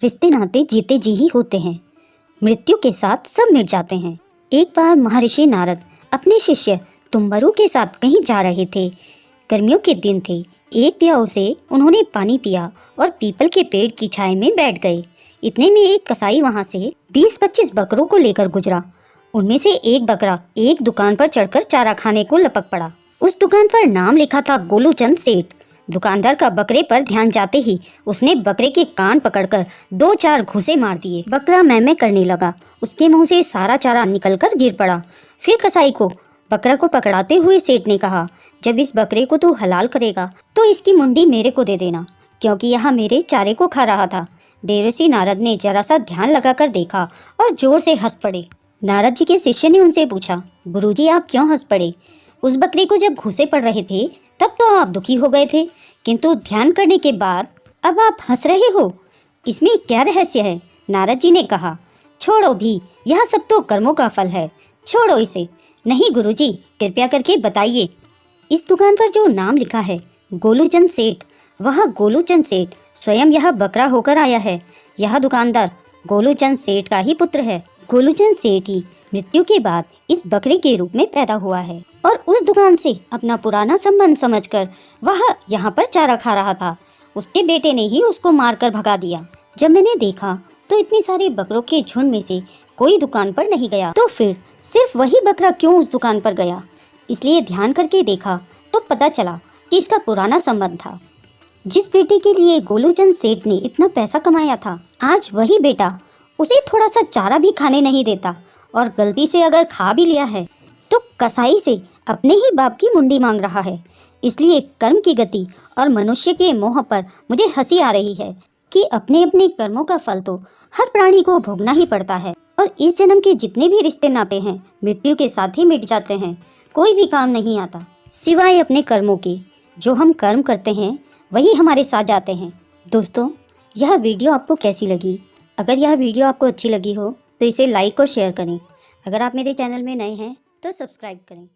रिश्ते नाते जीते जी ही होते हैं, मृत्यु के साथ सब मिट जाते हैं। एक बार महर्षि नारद अपने शिष्य तुम्बरु के साथ कहीं जा रहे थे। गर्मियों के दिन थे। एक प्याऊ से उन्होंने पानी पिया और पीपल के पेड़ की छाया में बैठ गए। इतने में एक कसाई वहां से 20-25 बकरों को लेकर गुजरा। उनमें से एक बकरा एक दुकान पर चढ़कर चारा खाने को लपक पड़ा। उस दुकान पर नाम लिखा था गोलूचंद सेठ। दुकानदार का बकरे पर ध्यान जाते ही उसने बकरे के कान पकड़कर 2-4 घूंसे मार दिए। बकरा मैं करने लगा। उसके मुंह से सारा चारा निकलकर गिर पड़ा। फिर कसाई को बकरा को पकड़ाते हुए सेठ ने कहा, जब इस बकरे को तू हलाल करेगा तो इसकी मुंडी मेरे को दे देना, क्योंकि यह मेरे चारे को खा रहा था। देवर्षि नारद ने जरा सा ध्यान लगाकर देखा और जोर से हंस पड़े। नारद जी के शिष्य ने उनसे पूछा, गुरुजी आप क्यों हंस पड़े? उस बकरे को जब घूंसे पड़ रहे थे तब तो आप दुखी हो गए थे, किंतु ध्यान करने के बाद अब आप हंस रहे हो, इसमें क्या रहस्य है? नारद जी ने कहा, छोड़ो भी, यह सब तो कर्मों का फल है, छोड़ो इसे। नहीं गुरुजी, कृपया करके बताइए। इस दुकान पर जो नाम लिखा है गोलूचंद सेठ, वह गोलूचंद सेठ स्वयं यह बकरा होकर आया है। यह दुकानदार गोलूचंद सेठ का ही पुत्र है। गोलूचंद सेठ ही मृत्यु के बाद इस बकरे के रूप में पैदा हुआ है और उस दुकान से अपना पुराना संबंध समझकर वह यहाँ पर चारा खा रहा था। उसके बेटे ने ही उसको मारकर भगा दिया। जब मैंने देखा तो इतने सारे बकरों के झुंड में से कोई दुकान पर नहीं गया, तो फिर सिर्फ वही बकरा क्यों उस दुकान पर गया? इसलिए ध्यान करके देखा तो पता चला कि इसका पुराना संबंध था। जिस बेटे के लिए गोलूचंद सेठ ने इतना पैसा कमाया था, आज वही बेटा उसे थोड़ा सा चारा भी खाने नहीं देता, और गलती से अगर खा भी लिया है तो कसाई से अपने ही बाप की मुंडी मांग रहा है। इसलिए कर्म की गति और मनुष्य के मोह पर मुझे हंसी आ रही है कि अपने अपने कर्मों का फल तो हर प्राणी को भोगना ही पड़ता है, और इस जन्म के जितने भी रिश्ते नाते हैं मृत्यु के साथ ही मिट जाते हैं। कोई भी काम नहीं आता सिवाय अपने कर्मों के। जो हम कर्म करते हैं वही हमारे साथ जाते हैं। दोस्तों, यह वीडियो आपको कैसी लगी? अगर यह वीडियो आपको अच्छी लगी हो तो इसे लाइक और शेयर करें। अगर आप मेरे चैनल में नए हैं तो सब्सक्राइब करें।